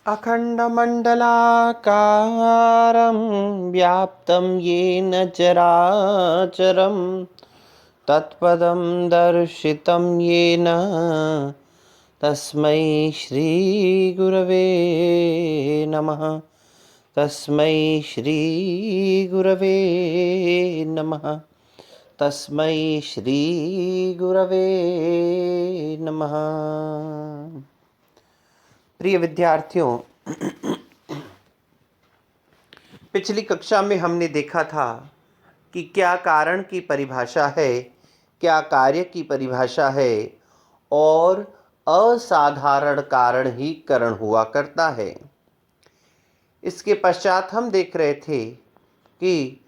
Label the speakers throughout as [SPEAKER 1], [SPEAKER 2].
[SPEAKER 1] अखण्डमण्डलाकारं व्याप्तं येन चराचरं तत्पदं दर्शितं येन तस्मै श्रीगुरवे नमः। तस्मै श्रीगुरवे नमः। तस्मै श्रीगुरवे नमः। प्रिय विद्यार्थियों, पिछली कक्षा में हमने देखा था कि क्या कारण की परिभाषा है, क्या कार्य की परिभाषा है और असाधारण कारण ही करण हुआ करता है। इसके पश्चात हम देख रहे थे कि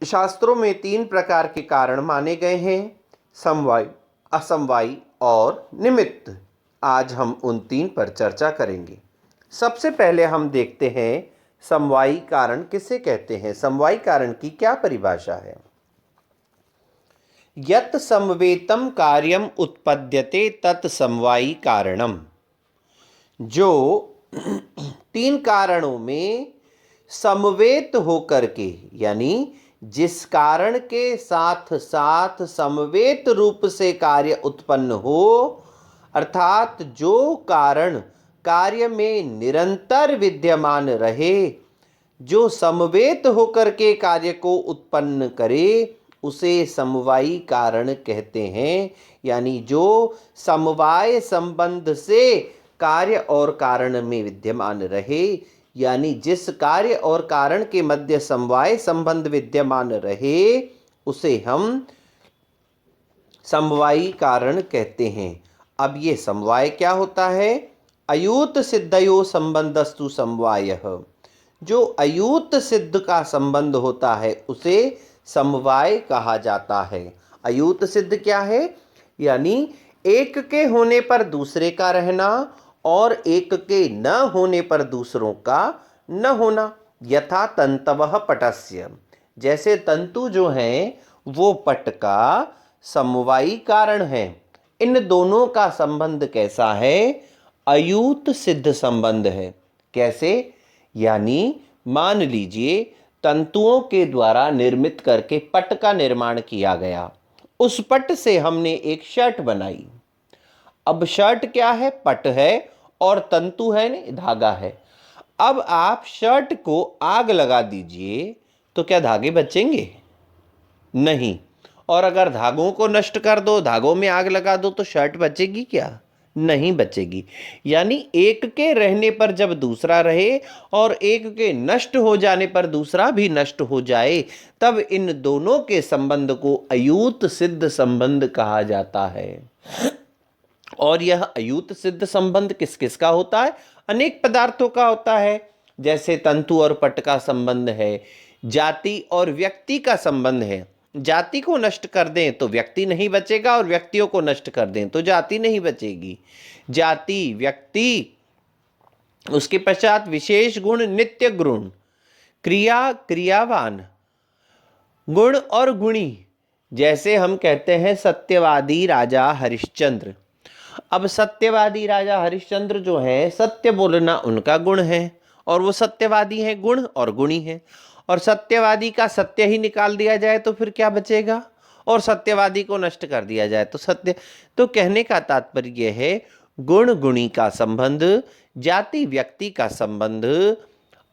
[SPEAKER 1] शास्त्रों में 3 प्रकार के कारण माने गए हैं, समवायी, असमवायी और निमित्त। आज हम उन 3 पर चर्चा करेंगे। सबसे पहले हम देखते हैं समवायी कारण किसे कहते हैं। समवायी कारण की क्या परिभाषा है। यत् समवेतम कार्यम उत्पद्यते तत् समवायी कारणम। जो 3 कारणों में समवेत होकर के, यानी जिस कारण के साथ साथ समवेत रूप से कार्य उत्पन्न हो, अर्थात जो कारण कार्य में निरंतर विद्यमान रहे, जो समवेत होकर के कार्य को उत्पन्न करे, उसे समवायी कारण कहते हैं। यानी जो समवाय संबंध से कार्य और कारण में विद्यमान रहे, यानी जिस कार्य और कारण के मध्य समवाय संबंध विद्यमान रहे, उसे हम समवायी कारण कहते हैं। अब ये समवाय क्या होता है। अयूत सिद्धयो संबंधस्तु समवायः। जो अयूत सिद्ध का संबंध होता है उसे समवाय कहा जाता है। अयूत सिद्ध क्या है, यानी एक के होने पर दूसरे का रहना और एक के न होने पर दूसरों का न होना। यथा तंतवः पटस्य, जैसे तंतु जो हैं वो पट का समवायी कारण है। इन दोनों का संबंध कैसा है, अयूत सिद्ध संबंध है। कैसे, यानी मान लीजिए तंतुओं के द्वारा निर्मित करके पट का निर्माण किया गया। उस पट से हमने एक शर्ट बनाई। अब शर्ट क्या है, पट है और तंतु है, धागा है। अब आप शर्ट को आग लगा दीजिए तो क्या धागे बचेंगे? नहीं। और अगर धागों को नष्ट कर दो, धागों में आग लगा दो, तो शर्ट बचेगी क्या? नहीं बचेगी। यानी एक के रहने पर जब दूसरा रहे और एक के नष्ट हो जाने पर दूसरा भी नष्ट हो जाए, तब इन दोनों के संबंध को अयूत सिद्ध संबंध कहा जाता है। और यह अयूत सिद्ध संबंध किस किस का होता है? अनेक पदार्थों का होता है। जैसे तंतु और पट का संबंध है, जाति और व्यक्ति का संबंध है। जाति को नष्ट कर दें तो व्यक्ति नहीं बचेगा और व्यक्तियों को नष्ट कर दें तो जाति नहीं बचेगी। जाति, व्यक्ति, उसके पश्चात विशेष गुण, नित्य गुण, क्रिया, क्रियावान, गुण और गुणी। जैसे हम कहते हैं सत्यवादी राजा हरिश्चंद्र। अब सत्यवादी राजा हरिश्चंद्र जो है, सत्य बोलना उनका गुण है और वो सत्यवादी हैं, गुण और गुणी हैं। और सत्यवादी का सत्य ही निकाल दिया जाए तो फिर क्या बचेगा, और सत्यवादी को नष्ट कर दिया जाए तो सत्य। तो कहने का तात्पर्य यह है, गुण गुणी का संबंध, जाति व्यक्ति का संबंध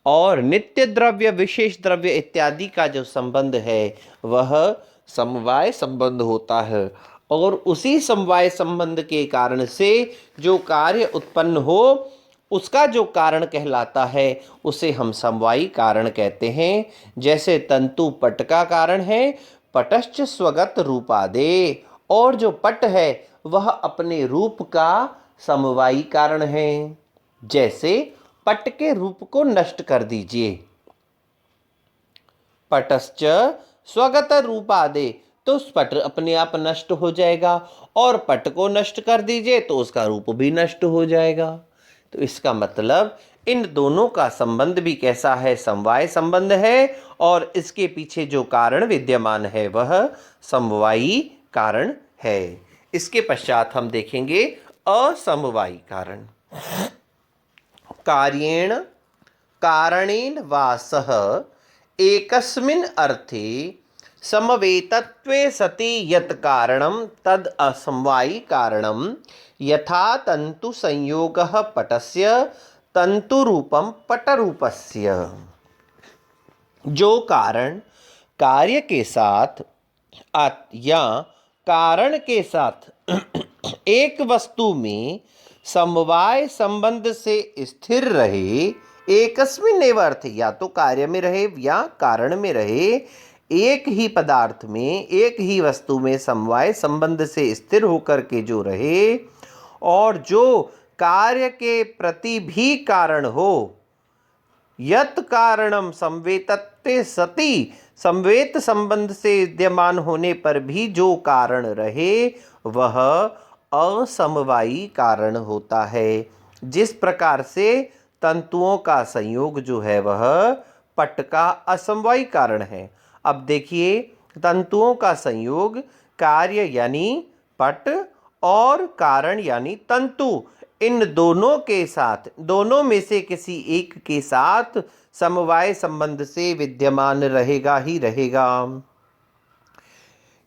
[SPEAKER 1] और नित्य द्रव्य, विशेष द्रव्य इत्यादि का जो संबंध है वह समवाय संबंध होता है। और उसी समवाय संबंध के कारण से जो कार्य उत्पन्न हो, उसका जो कारण कहलाता है उसे हम समवायी कारण कहते हैं। जैसे तंतु पट का कारण है, पटश्च स्वगत रूपादे, और जो पट है वह अपने रूप का समवायी कारण है। जैसे पट के रूप को नष्ट कर दीजिए, पटश्च स्वगत रूपादे, तो उस पट अपने आप नष्ट हो जाएगा, और पट को नष्ट कर दीजिए तो उसका रूप भी नष्ट हो जाएगा। तो इसका मतलब इन दोनों का संबंध भी कैसा है, समवाय संबंध है, और इसके पीछे जो कारण विद्यमान है वह समवायी कारण है। इसके पश्चात हम देखेंगे असमवायी कारण। कार्येण कारणेन वा सह एकस्मिन् अर्थे समवेतत्वे सति यत् कारणं तद् असमवायि कारणं यथा तंतु संयोगः पटस्य तंतुरूपम पटरूपस्य। जो कारण कार्य के साथ या कारण के साथ एक वस्तु में समवाय संबंध से स्थिर रहे, एकस्मिन् एव अर्थे, या तो कार्य में रहे या कारण में रहे, एक ही पदार्थ में एक ही वस्तु में समवाय संबंध से स्थिर होकर के जो रहे और जो कार्य के प्रति भी कारण हो, यत् कारणम संवेतत्वे सति, संवेत संबंध से विद्यमान होने पर भी जो कारण रहे वह असमवायी कारण होता है। जिस प्रकार से तंतुओं का संयोग जो है वह पट का असमवायी कारण है। अब देखिए, तंतुओं का संयोग कार्य यानी पट और कारण यानी तंतु, इन दोनों के साथ, दोनों में से किसी एक के साथ समवाय संबंध से विद्यमान रहेगा ही रहेगा।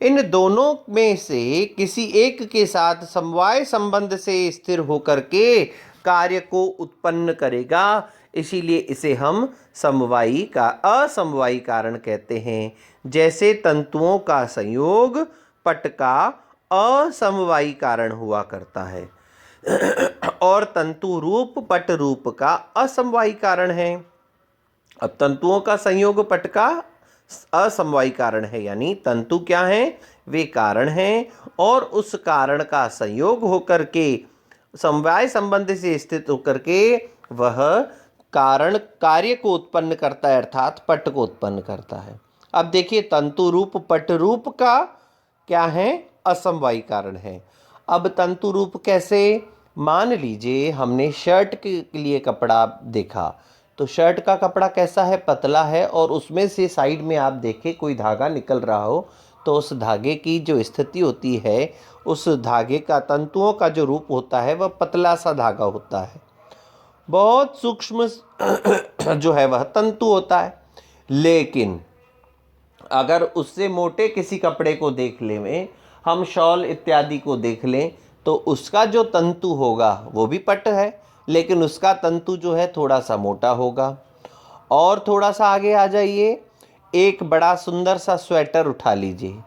[SPEAKER 1] इन दोनों में से किसी एक के साथ समवाय संबंध से स्थिर होकर के कार्य को उत्पन्न करेगा, इसीलिए इसे हम समवायी का असमवायी कारण कहते हैं। जैसे तंतुओं का संयोग पट का असमवायी कारण हुआ करता है और तंतु रूप पट रूप का असमवायी कारण है। अब तंतुओं का संयोग पट का असमवायी कारण है, यानी तंतु क्या हैं, वे कारण हैं और उस कारण का संयोग होकर के समवाय संबंध से स्थित होकर के वह कारण कार्य को उत्पन्न करता है, अर्थात पट को उत्पन्न करता है। अब देखिए, तंतु रूप पट रूप का क्या है, असमवायी कारण है। अब तंतु रूप कैसे, मान लीजिए हमने शर्ट के लिए कपड़ा देखा, तो शर्ट का कपड़ा कैसा है, पतला है और उसमें से साइड में आप देखें कोई धागा निकल रहा हो, तो उस धागे की जो स्थिति होती है, उस धागे का तंतुओं का जो रूप होता है वह पतला सा धागा होता है, बहुत सूक्ष्म जो है वह तंतु होता है। लेकिन अगर उससे मोटे किसी कपड़े को देख लें, हम शॉल इत्यादि को देख लें, तो उसका जो तंतु होगा वो भी पट है, लेकिन उसका तंतु जो है थोड़ा सा मोटा होगा। और थोड़ा सा आगे आ जाइए, एक बड़ा सुंदर सा स्वेटर उठा लीजिए।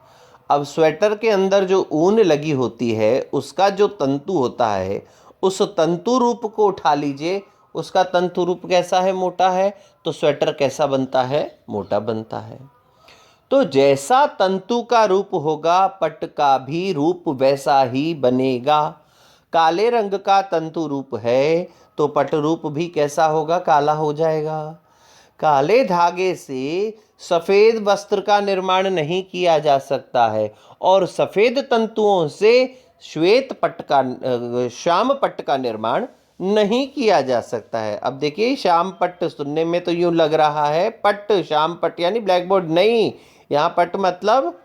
[SPEAKER 1] अब स्वेटर के अंदर जो ऊन लगी होती है उसका जो तंतु होता है, उस तंतु रूप को उठा लीजिए, उसका तंतु रूप कैसा है, मोटा है, तो स्वेटर कैसा बनता है, मोटा बनता है। तो जैसा तंतु का रूप होगा पट का भी रूप वैसा ही बनेगा। काले रंग का तंतु रूप है तो पट रूप भी कैसा होगा, काला हो जाएगा। काले धागे से सफ़ेद वस्त्र का निर्माण नहीं किया जा सकता है और सफ़ेद तंतुओं से श्वेत पट का श्याम पट का निर्माण नहीं किया जा सकता है। अब देखिए, श्याम पट सुनने में तो यूँ लग रहा है पट, श्याम पट यानी ब्लैक बोर्ड नहीं, यहाँ पट मतलब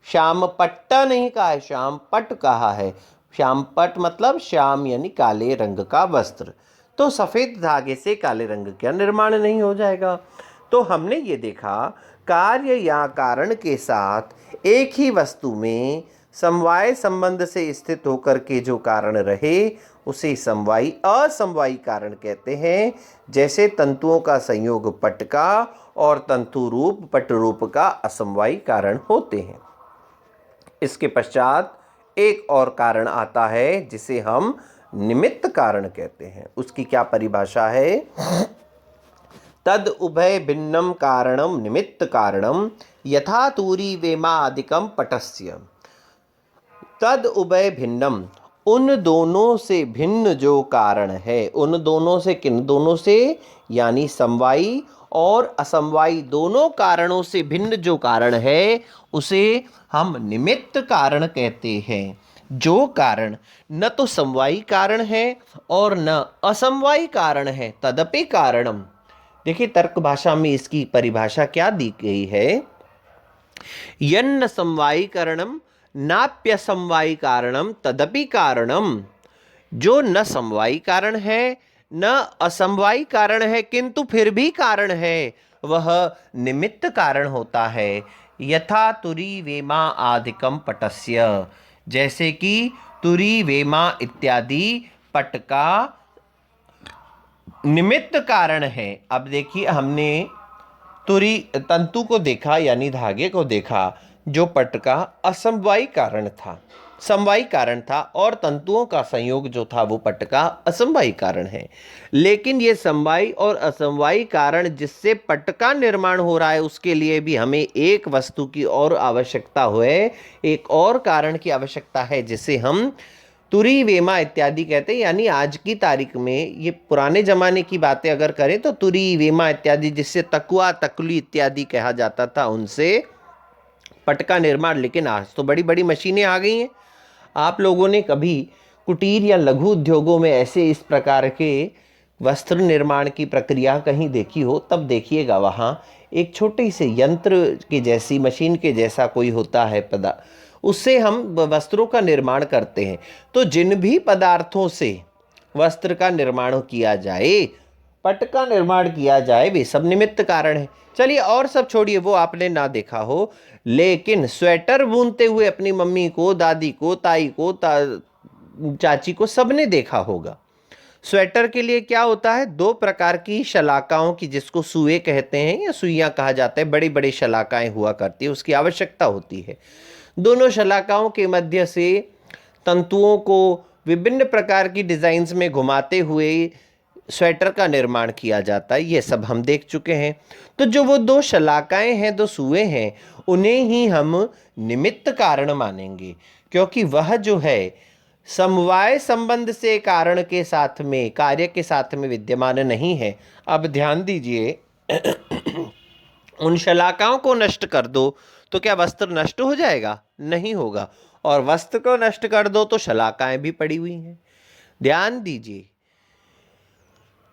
[SPEAKER 1] श्याम पट्टा नहीं कहा है, श्याम पट कहा है। श्याम पट मतलब श्याम यानी काले रंग का वस्त्र, तो सफ़ेद धागे से काले रंग का निर्माण नहीं हो जाएगा। तो हमने ये देखा, कार्य या कारण के साथ एक ही वस्तु में समवाय संबंध से स्थित होकर के जो कारण रहे उसे समवायी असमवायी कारण कहते हैं। जैसे तंतुओं का संयोग पट का और तंतु रूप पट रूप का असमवायी कारण होते हैं। इसके पश्चात एक और कारण आता है जिसे हम निमित्त कारण कहते हैं। उसकी क्या परिभाषा है, तद उभय भिन्नम कारणम निमित्त कारणम यथा तूरी वेमादिकम पटस्य। तद उभय भिन्नम, उन दोनों से भिन्न जो कारण है, उन दोनों से, किन दोनों से, यानी समवायी और असमवायी दोनों कारणों से भिन्न जो कारण है उसे हम निमित्त कारण कहते हैं। जो कारण न तो समवायी कारण है और न असमवायी कारण है, तदपि कारणम। देखिए, तर्क भाषा में इसकी परिभाषा क्या दी गई है, यन्न समवायी कारणम नाप्य समवायी कारणम तदपि कारणम। जो न समवायी कारण है न असमवायी कारण है किंतु फिर भी कारण है, वह निमित्त कारण होता है। यथा तुरी वेमा आदिकम पटस्य, जैसे कि तुरी वेमा इत्यादि पट का निमित्त कारण है। अब देखिए, हमने तुरी तंतु को देखा यानी धागे को देखा, जो पट का असमवायी कारण था, समवायी कारण था, और तंतुओं का संयोग जो था वो पट का असमवायी कारण है। लेकिन ये समवायी और असमवायी कारण जिससे पट का निर्माण हो रहा है, उसके लिए भी हमें एक वस्तु की और आवश्यकता है, एक और कारण की आवश्यकता है, जिसे हम तुरी वेमा इत्यादि कहते हैं। यानी आज की तारीख में, ये पुराने जमाने की बातें अगर करें तो तुरी वेमा इत्यादि, जिससे तकुआ तकली इत्यादि कहा जाता था, उनसे पट का निर्माण। लेकिन आज तो बड़ी बड़ी मशीनें आ गई हैं। आप लोगों ने कभी कुटीर या लघु उद्योगों में ऐसे इस प्रकार के वस्त्र निर्माण की प्रक्रिया कहीं देखी हो, तब देखिएगा वहाँ एक छोटे से यंत्र के जैसी, मशीन के जैसा कोई होता है पदार्थ, उससे हम वस्त्रों का निर्माण करते हैं। तो जिन भी पदार्थों से वस्त्र का निर्माण किया जाए, पट का निर्माण किया जाए, वे सब निमित्त कारण है। चलिए, और सब छोड़िए, वो आपने ना देखा हो, लेकिन स्वेटर बुनते हुए अपनी मम्मी को, दादी को, ताई को, चाची को सबने देखा होगा। स्वेटर के लिए क्या होता है, दो प्रकार की शलाकाओं की, जिसको सुए कहते हैं या सुइयां कहा जाता है, बड़ी बड़ी शलाकाएं हुआ करती है, उसकी आवश्यकता होती है। दोनों शलाकाओं के मध्य से तंतुओं को विभिन्न प्रकार की डिजाइन्स में घुमाते हुए स्वेटर का निर्माण किया जाता है। ये सब हम देख चुके हैं। तो जो वो दो शलाकाएं हैं, दो सुए हैं, उन्हें ही हम निमित्त कारण मानेंगे, क्योंकि वह जो है समवाय संबंध से कारण के साथ में, कार्य के साथ में विद्यमान नहीं है। अब ध्यान दीजिए, उन शलाकाओं को नष्ट कर दो तो क्या वस्त्र नष्ट हो जाएगा? नहीं होगा। और वस्त्र को नष्ट कर दो तो शलाकाएं भी पड़ी हुई हैं। ध्यान दीजिए,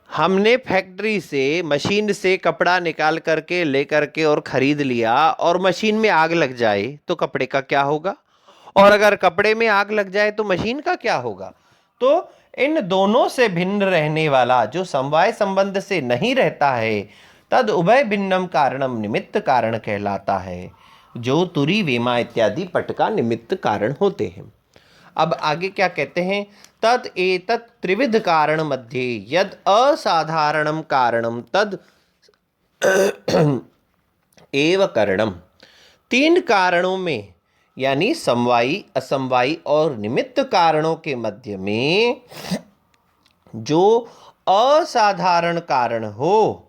[SPEAKER 1] हमने फैक्ट्री से, मशीन से कपड़ा निकाल करके लेकर के और खरीद लिया, और मशीन में आग लग जाए तो कपड़े का क्या होगा? और अगर कपड़े में आग लग जाए तो मशीन का क्या होगा? तो इन दोनों से भिन्न रहने वाला जो समवाय संबंध से नहीं रहता है, तद उभय भिन्नम कारणम निमित्त कारण कहलाता है, जो तुरी वेमा इत्यादि पट का निमित्त कारण होते हैं। अब आगे क्या कहते हैं, तद एतत् त्रिविध कारण मध्ये यद असाधारणम कारणम तद एव कारणम। तीन कारणों में, यानी समवायी, असमवायी और निमित्त कारणों के मध्य में जो असाधारण कारण हो,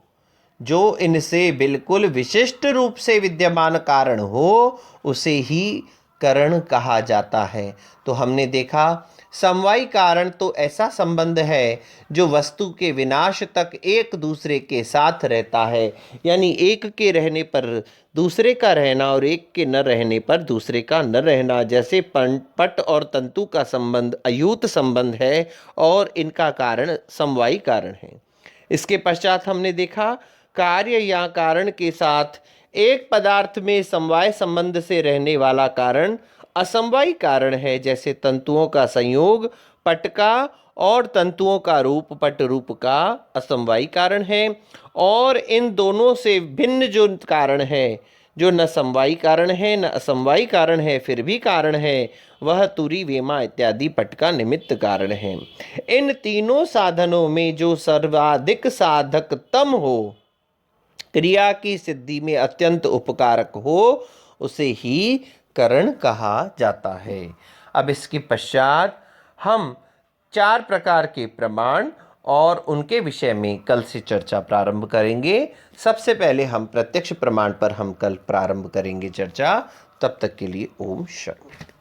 [SPEAKER 1] जो इनसे बिल्कुल विशिष्ट रूप से विद्यमान कारण हो, उसे ही कारण कहा जाता है। तो हमने देखा, समवायी कारण तो ऐसा संबंध है जो वस्तु के विनाश तक एक दूसरे के साथ रहता है, यानी एक के रहने पर दूसरे का रहना और एक के न रहने पर दूसरे का न रहना। जैसे पट और तंतु का संबंध अयूत संबंध है और इनका कारण समवायी कारण है। इसके पश्चात हमने देखा, कार्य या कारण के साथ एक पदार्थ में समवाय संबंध से रहने वाला कारण असमवायी कारण है। जैसे तंतुओं का संयोग पट का और तंतुओं का रूप पट रूप का असमवायी कारण है। और इन दोनों से भिन्न जो कारण है, जो न समवायी कारण है न असमवायी कारण है, फिर भी कारण है, वह तुरी वेमा इत्यादि पट का निमित्त कारण है। इन तीनों साधनों में जो सर्वाधिक साधकतम हो, क्रिया की सिद्धि में अत्यंत उपकारक हो, उसे ही करण कहा जाता है। अब इसके पश्चात हम 4 प्रकार के प्रमाण और उनके विषय में कल से चर्चा प्रारंभ करेंगे। सबसे पहले हम प्रत्यक्ष प्रमाण पर हम कल प्रारंभ करेंगे चर्चा। तब तक के लिए ओम शांति।